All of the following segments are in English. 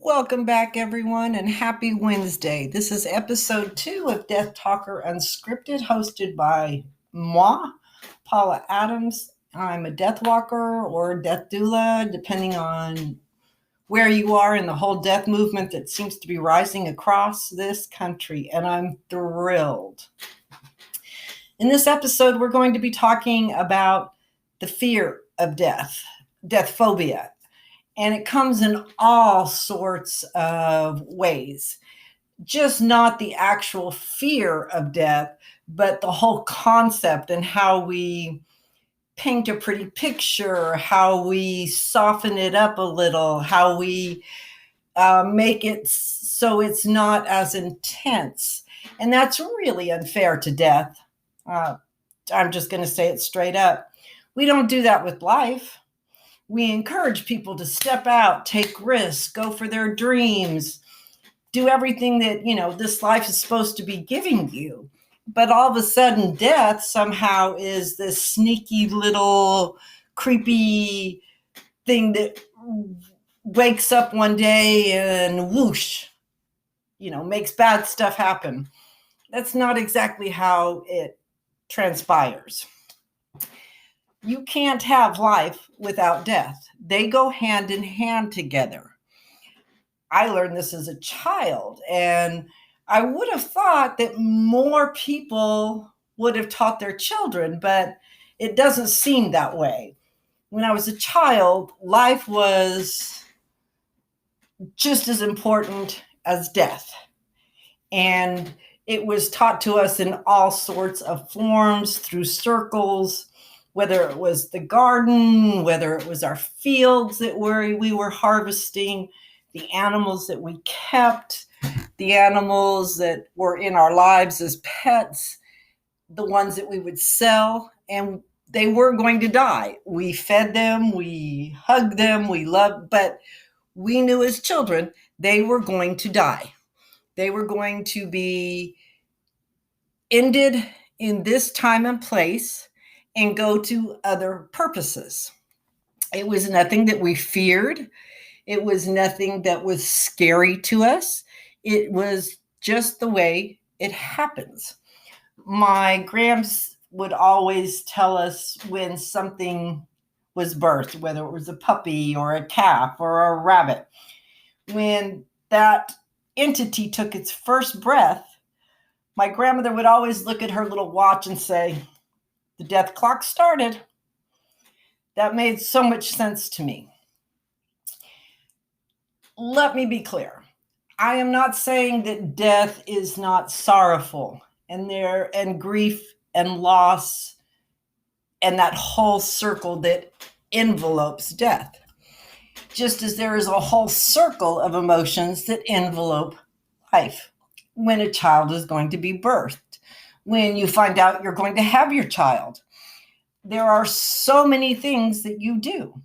Welcome back, everyone, and happy Wednesday. This is episode 2 of Death Talker Unscripted, hosted by moi, Paula Adams. I'm a death walker or death doula, depending on where you are in the whole death movement that seems to be rising across this country, and I'm thrilled. In this episode, we're going to be talking about the fear of death, death phobia. And it comes in all sorts of ways, just not the actual fear of death, but the whole concept and how we paint a pretty picture, how we soften it up a little, how we make it so it's not as intense. And that's really unfair to death. I'm just going to say it straight up. We don't do that with life. We encourage people to step out, take risks, go for their dreams, do everything that, this life is supposed to be giving you. But all of a sudden, death somehow is this sneaky little creepy thing that wakes up one day and whoosh, makes bad stuff happen. That's not exactly how it transpires. You can't have life without death. They go hand in hand together. I learned this as a child, and I would have thought that more people would have taught their children, but it doesn't seem that way. When I was a child, life was just as important as death. And it was taught to us in all sorts of forms, through circles, whether it was the garden, whether it was our fields that we were harvesting, the animals that we kept, the animals that were in our lives as pets, the ones that we would sell, and they were going to die. We fed them, we hugged them, we loved, but we knew as children they were going to die. They were going to be ended in this time and place and go to other purposes. It was nothing that we feared. It was nothing that was scary to us. It was just the way it happens. My grams would always tell us when something was birthed, whether it was a puppy or a calf or a rabbit. When that entity took its first breath, my grandmother would always look at her little watch and say, "The death clock started." That made so much sense to me. Let me be clear. I am not saying that death is not sorrowful and grief and loss and that whole circle that envelopes death. Just as there is a whole circle of emotions that envelope life. When a child is going to be birthed, when you find out you're going to have your child, there are so many things that you do.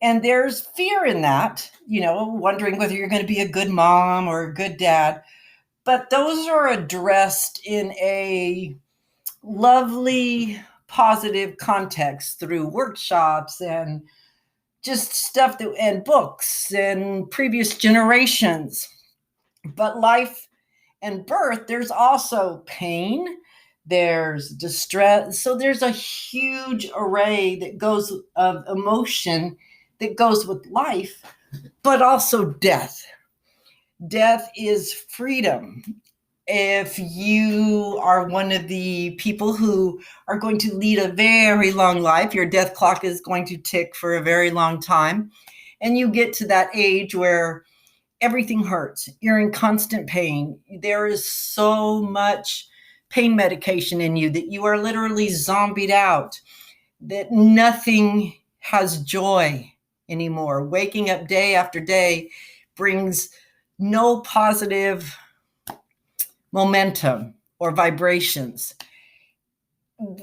And there's fear in that, wondering whether you're going to be a good mom or a good dad. But those are addressed in a lovely, positive context through workshops and just stuff and books and previous generations. But life and birth, there's also pain, there's distress. So there's a huge array that goes of emotion that goes with life, but also death. Death is freedom. If you are one of the people who are going to lead a very long life, your death clock is going to tick for a very long time, and you get to that age where everything hurts. You're in constant pain. There is so much pain medication in you that you are literally zombied out, that nothing has joy anymore. Waking up day after day brings no positive momentum or vibrations.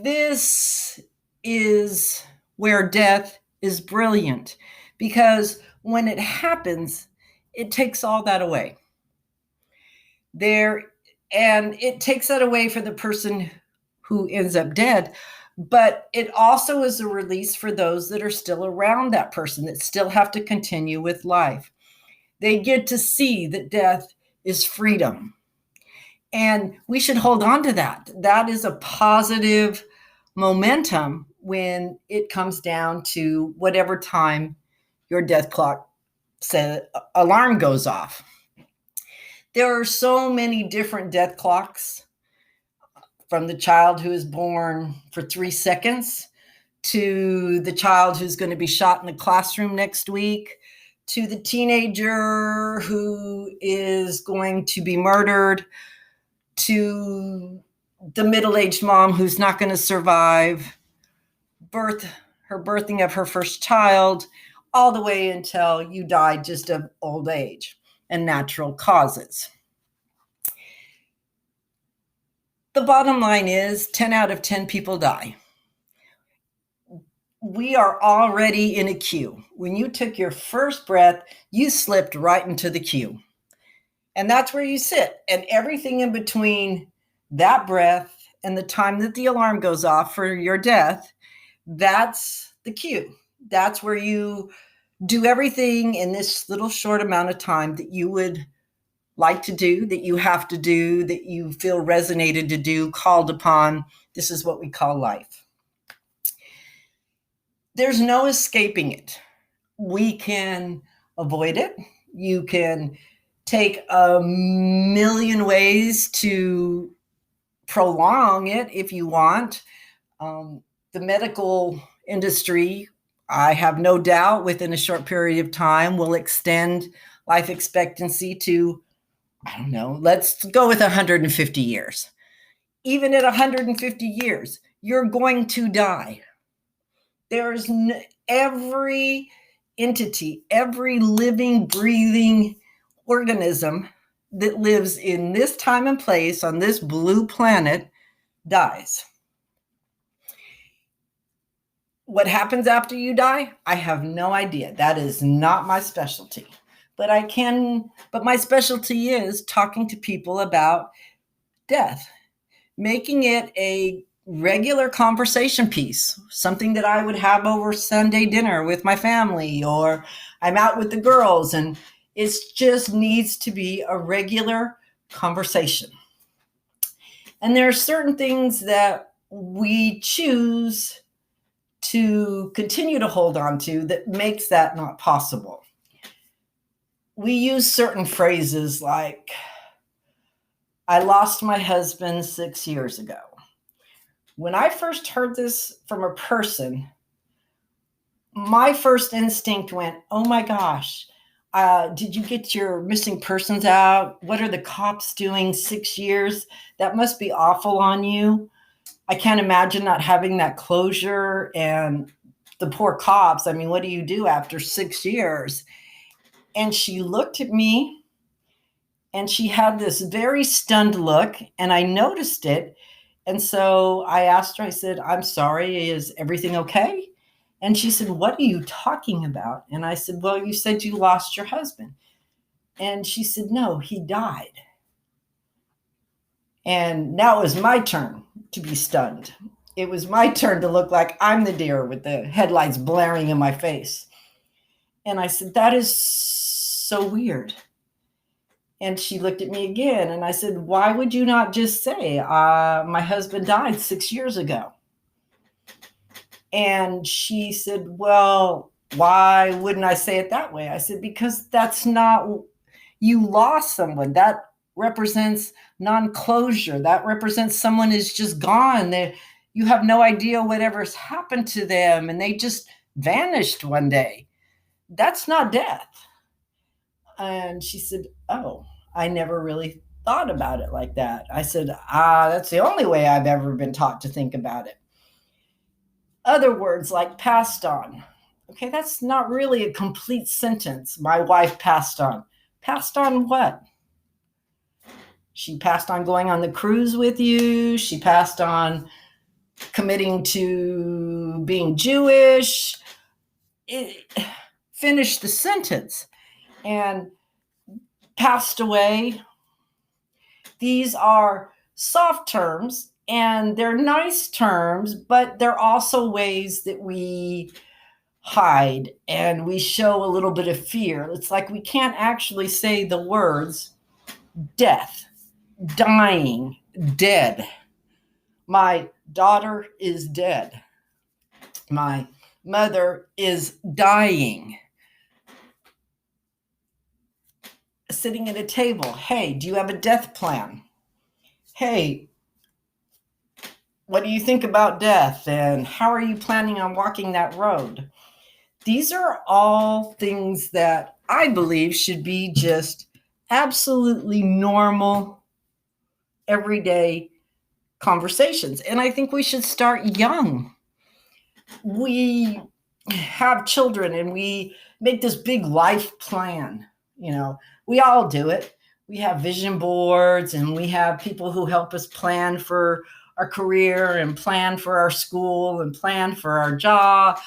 This is where death is brilliant, because when it happens, it takes all that away. And it takes that away for the person who ends up dead, but it also is a release for those that are still around that person, that still have to continue with life. They get to see that death is freedom. And we should hold on to that. That is a positive momentum when it comes down to whatever time your death clock alarm goes off. There are so many different death clocks, from the child who is born for 3 seconds to the child who's going to be shot in the classroom next week, to the teenager who is going to be murdered, to the middle-aged mom who's not going to survive her birthing of her first child, all the way until you die just of old age and natural causes. The bottom line is 10 out of 10 people die. We are already in a queue. When you took your first breath, you slipped right into the queue. And that's where you sit. And everything in between that breath and the time that the alarm goes off for your death, that's the queue. That's where you do everything in this little short amount of time that you would like to do, that you have to do, that you feel resonated to do, called upon. This is what we call life. There's no escaping it. We can avoid it. You can take a million ways to prolong it if you want. The medical industry, I have no doubt, within a short period of time will extend life expectancy to, I don't know, let's go with 150 years. Even at 150 years, you're going to die. There's every entity, every living, breathing organism that lives in this time and place on this blue planet dies. What happens after you die? I have no idea. That is not my specialty. But my specialty is talking to people about death, making it a regular conversation piece, something that I would have over Sunday dinner with my family, or I'm out with the girls, and it just needs to be a regular conversation. And there are certain things that we choose to continue to hold on to that makes that not possible. We use certain phrases like, I lost my husband 6 years ago. When I first heard this from a person, my first instinct went, oh my gosh, did you get your missing persons out? What are the cops doing 6 years? That must be awful on you. I can't imagine not having that closure. And the poor cops, I mean, what do you do after 6 years? And she looked at me and she had this very stunned look, and I noticed it. And so I asked her, I said, I'm sorry, is everything okay? And she said, what are you talking about? And I said, well, you said you lost your husband. And she said, no, he died. And now it was my turn to be stunned. It was my turn to look like I'm the deer with the headlights blaring in my face. And I said, that is so weird. And she looked at me again, and I said, why would you not just say, my husband died 6 years ago? And she said, well, why wouldn't I say it that way? I said, because that's not, you lost someone. That represents non-closure. That represents someone is just gone. You have no idea whatever's happened to them, and they just vanished one day. That's not death. And she said, oh, I never really thought about it like that. I said, that's the only way I've ever been taught to think about it. Other words like passed on. Okay, that's not really a complete sentence. My wife passed on. Passed on what? She passed on going on the cruise with you. She passed on committing to being Jewish. Finish the sentence. And passed away. These are soft terms, and they're nice terms, but they're also ways that we hide and we show a little bit of fear. It's like we can't actually say the words death, dying, dead. My daughter is dead. My mother is dying. Sitting at a table. Hey, do you have a death plan? Hey, what do you think about death? And how are you planning on walking that road? These are all things that I believe should be just absolutely normal, everyday conversations. And I think we should start young. We have children and we make this big life plan. We all do it. We have vision boards and we have people who help us plan for our career and plan for our school and plan for our job,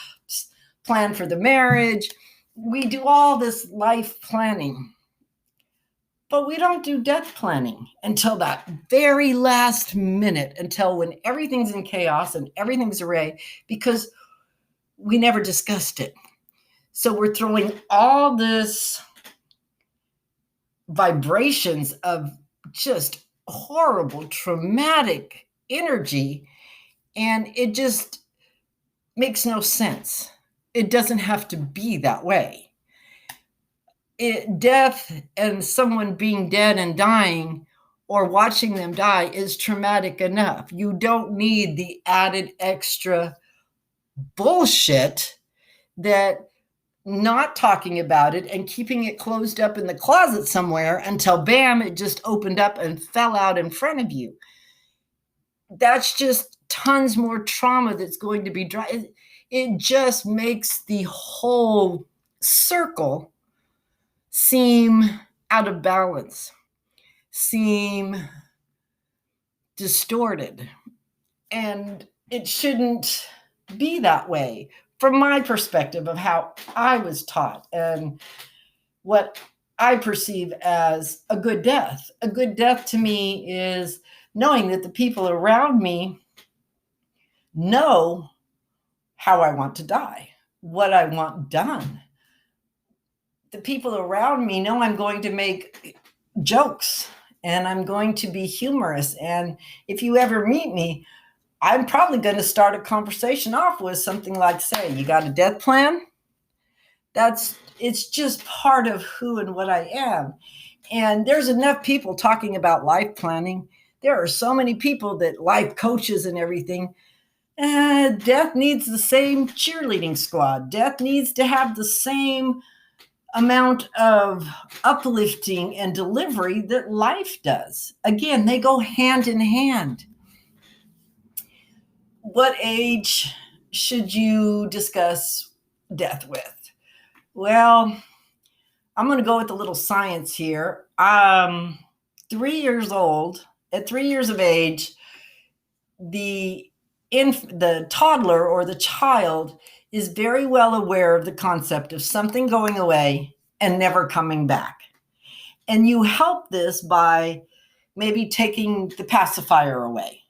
plan for the marriage. We do all this life planning, but we don't do death planning until that very last minute, until when everything's in chaos and everything's array, because we never discussed it. So we're throwing all this vibrations of just horrible, traumatic energy, and it just makes no sense. It doesn't have to be that way. Death and someone being dead and dying or watching them die is traumatic enough. You don't need the added extra bullshit that not talking about it and keeping it closed up in the closet somewhere until bam, it just opened up and fell out in front of you. That's just tons more trauma that's going to be dry. It just makes the whole circle seem out of balance, seem distorted. And it shouldn't be that way from my perspective of how I was taught and what I perceive as a good death. A good death to me is knowing that the people around me know how I want to die, what I want done. The people around me know I'm going to make jokes and I'm going to be humorous. And if you ever meet me, I'm probably going to start a conversation off with something like, say, you got a death plan? It's just part of who and what I am. And there's enough people talking about life planning. There are so many people that life coaches and everything. Death needs the same cheerleading squad. Death needs to have the same amount of uplifting and delivery that life does. Again, they go hand in hand. What age should you discuss death with? Well, I'm going to go with a little science here. 3 years old, at 3 years of age, the toddler or the child is very well aware of the concept of something going away and never coming back. And you help this by maybe taking the pacifier away.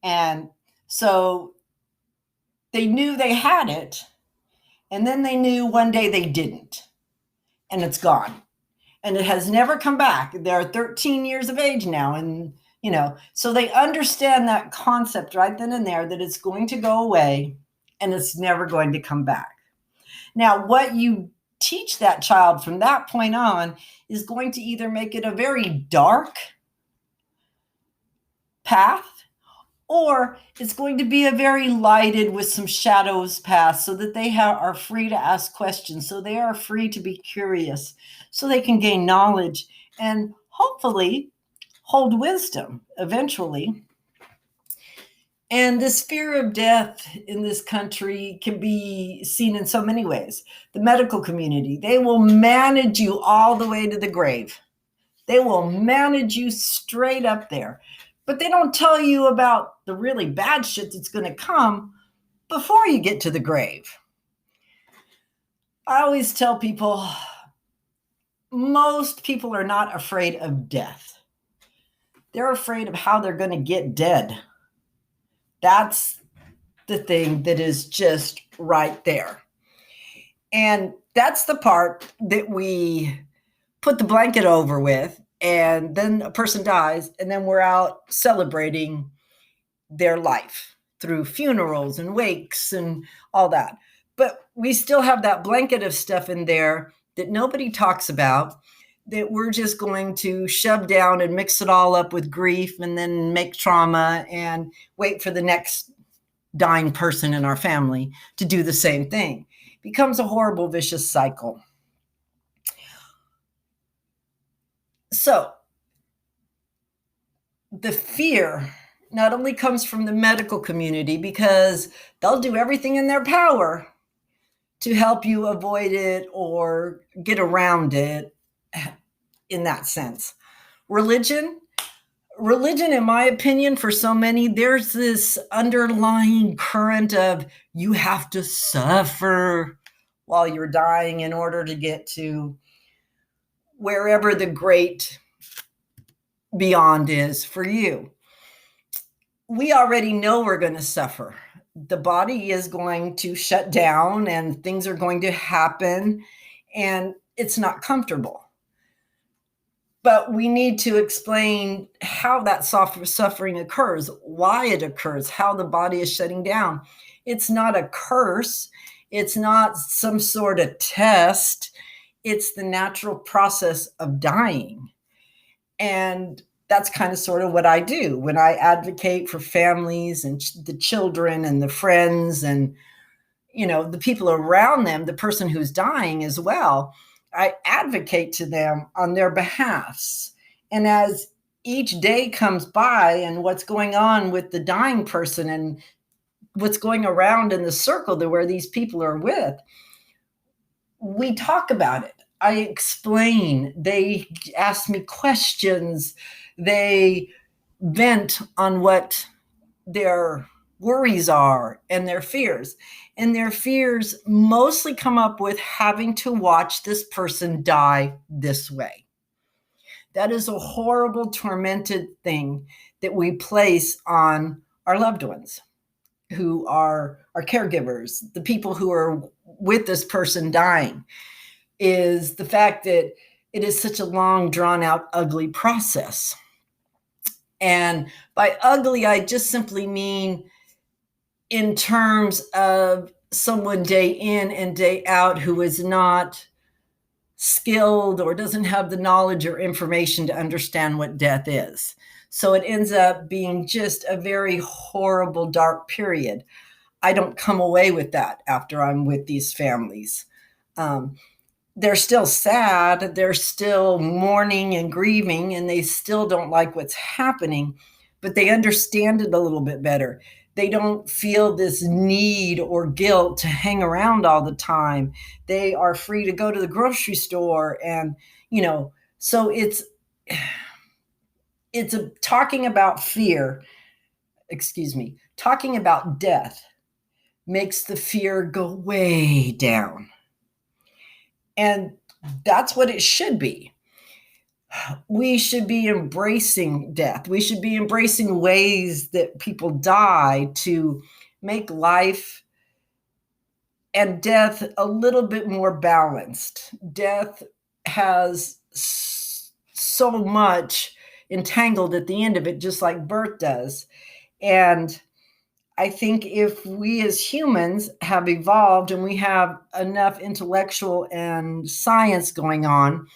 And so they knew they had it, and then they knew one day they didn't, and it's gone. And it has never come back. They're 13 years of age now, and so they understand that concept right then and there, that it's going to go away and it's never going to come back. Now, what you teach that child from that point on is going to either make it a very dark path, or it's going to be a very lighted with some shadows path, so that they are free to ask questions, so they are free to be curious, so they can gain knowledge and hopefully hold wisdom eventually. And this fear of death in this country can be seen in so many ways. The medical community, they will manage you all the way to the grave. They will manage you straight up there. But they don't tell you about the really bad shit that's going to come before you get to the grave. I always tell people, most people are not afraid of death. They're afraid of how they're going to get dead. That's the thing that is just right there. And that's the part that we put the blanket over with, and then a person dies, and then we're out celebrating their life through funerals and wakes and all that. But we still have that blanket of stuff in there that nobody talks about, that we're just going to shove down and mix it all up with grief and then make trauma and wait for the next dying person in our family to do the same thing. It becomes a horrible, vicious cycle. So the fear not only comes from the medical community, because they'll do everything in their power to help you avoid it or get around it in that sense. Religion, in my opinion, for so many, there's this underlying current of you have to suffer while you're dying in order to get to wherever the great beyond is for you. We already know we're going to suffer. The body is going to shut down and things are going to happen, and it's not comfortable. But we need to explain how that suffering occurs, why it occurs, how the body is shutting down. It's not a curse. It's not some sort of test. It's the natural process of dying. And that's kind of sort of what I do when I advocate for families and the children and the friends and, the people around them, the person who's dying as well. I advocate to them on their behalfs. And as each day comes by and what's going on with the dying person and what's going around in the circle to where these people are with, we talk about it. I explain. They ask me questions. They vent on what their worries are and their fears. And their fears mostly come up with having to watch this person die this way. That is a horrible, tormented thing that we place on our loved ones, who are our caregivers, the people who are with this person dying, is the fact that it is such a long, drawn-out, ugly process. And by ugly, I just simply mean in terms of someone day in and day out who is not skilled or doesn't have the knowledge or information to understand what death is. So it ends up being just a very horrible, dark period. I don't come away with that after I'm with these families. They're still sad, they're still mourning and grieving, and they still don't like what's happening, but they understand it a little bit better. They don't feel this need or guilt to hang around all the time. They are free to go to the grocery store and, so it's talking about fear, talking about death makes the fear go way down. And that's what it should be. We should be embracing death. We should be embracing ways that people die to make life and death a little bit more balanced. Death has so much entangled at the end of it, just like birth does. And I think if we as humans have evolved and we have enough intellectual and science going on,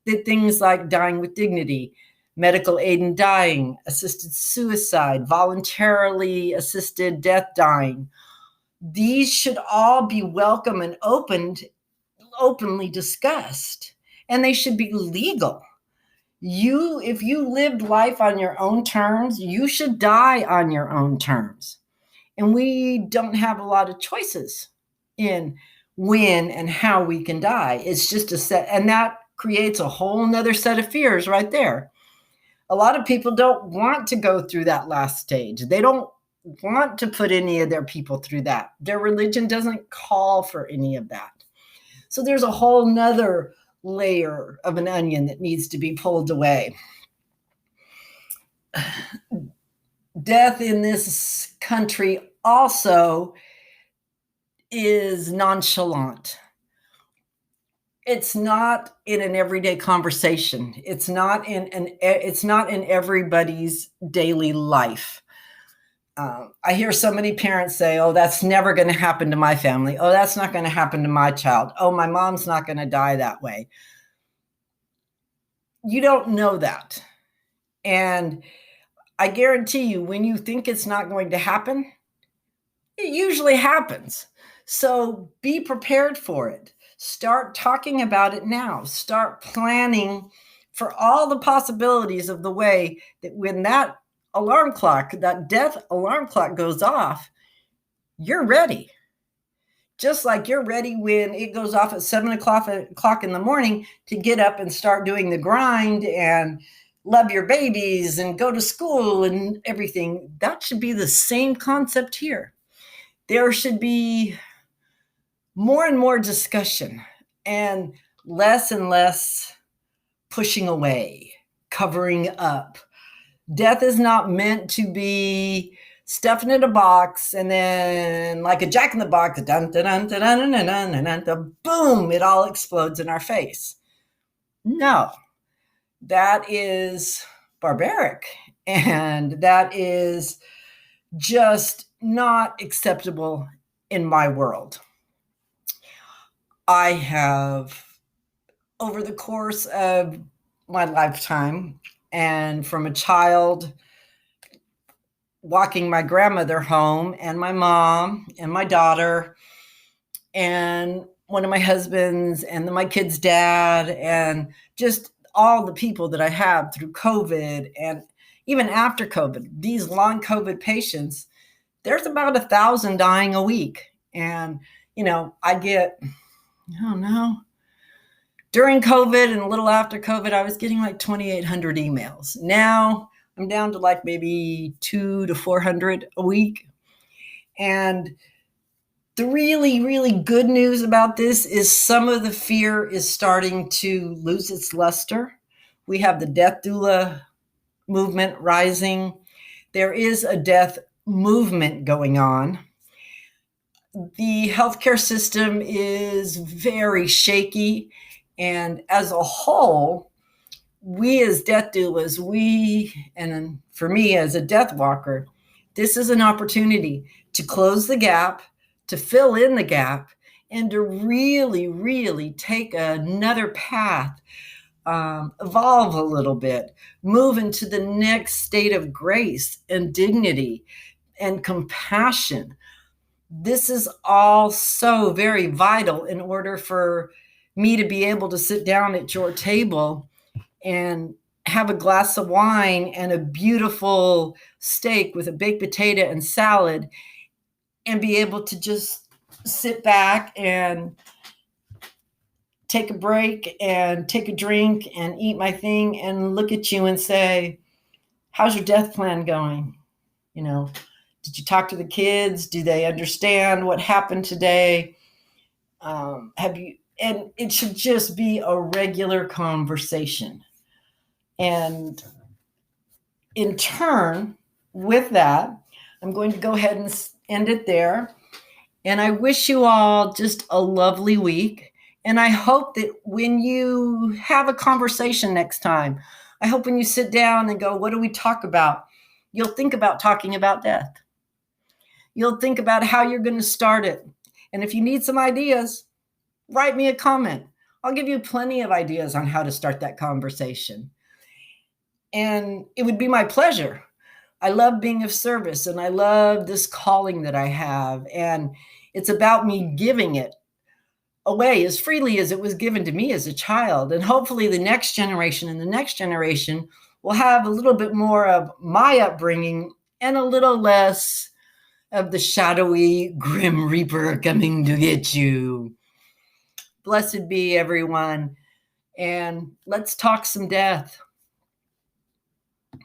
that things like dying with dignity, medical aid in dying, assisted suicide, voluntarily assisted death dying, these should all be welcome and openly discussed, and they should be legal. If you lived life on your own terms, you should die on your own terms. And we don't have a lot of choices in when and how we can die. It's just a set, and that creates a whole nother set of fears right there. A lot of people don't want to go through that last stage. They don't want to put any of their people through that. Their religion doesn't call for any of that. So there's a whole nother layer of an onion that needs to be pulled away. Death in this country also is nonchalant. it's not in an everyday conversation. It's not in everybody's daily life. I hear so many parents say, oh, that's never going to happen to my family. Oh, that's not going to happen to my child. Oh, my mom's not going to die that way. You don't know that. And I guarantee you, when you think it's not going to happen, it usually happens. So be prepared for it. Start talking about it now. Start planning for all the possibilities of the way that when that alarm clock, that death alarm clock goes off, you're ready. Just like you're ready when it goes off at 7 o'clock in the morning to get up and start doing the grind and love your babies and go to school and everything. That should be the same concept here. There should be more and more discussion and less pushing away, covering up. Death is not meant to be stuffed in a box and then like a jack in the box, dun, dun, dun, dun, dun, dun, dun, dun, dun, dun, boom, it all explodes in our face. No, that is barbaric, and that is just not acceptable in my world. I have, over the course of my lifetime, and from a child walking my grandmother home and my mom and my daughter and one of my husbands and my kid's dad and just all the people that I have through COVID and even after COVID, these long COVID patients, there's about 1,000 dying a week. And, I get, I don't know, during COVID and a little after COVID, I was getting like 2,800 emails. Now I'm down to like maybe 200 to 400 a week. And the really, really good news about this is some of the fear is starting to lose its luster. We have the death doula movement rising. There is a death movement going on. The healthcare system is very shaky. And as a whole, we as death doulas, and for me as a death walker, this is an opportunity to close the gap, to fill in the gap, and to really, really take another path, evolve a little bit, move into the next state of grace and dignity and compassion. This is all so very vital in order for me to be able to sit down at your table and have a glass of wine and a beautiful steak with a baked potato and salad and be able to just sit back and take a break and take a drink and eat my thing and look at you and say, how's your death plan going? Did you talk to the kids? Do they understand what happened today? And it should just be a regular conversation. And in turn, with that, I'm going to go ahead and end it there. And I wish you all just a lovely week. And I hope that when you have a conversation next time, I hope when you sit down and go, what do we talk about? You'll think about talking about death. You'll think about how you're going to start it. And if you need some ideas, write me a comment. I'll give you plenty of ideas on how to start that conversation. And it would be my pleasure. I love being of service, and I love this calling that I have. And it's about me giving it away as freely as it was given to me as a child. And hopefully the next generation and the next generation will have a little bit more of my upbringing and a little less of the shadowy grim reaper coming to get you. Blessed be everyone. And let's talk some death.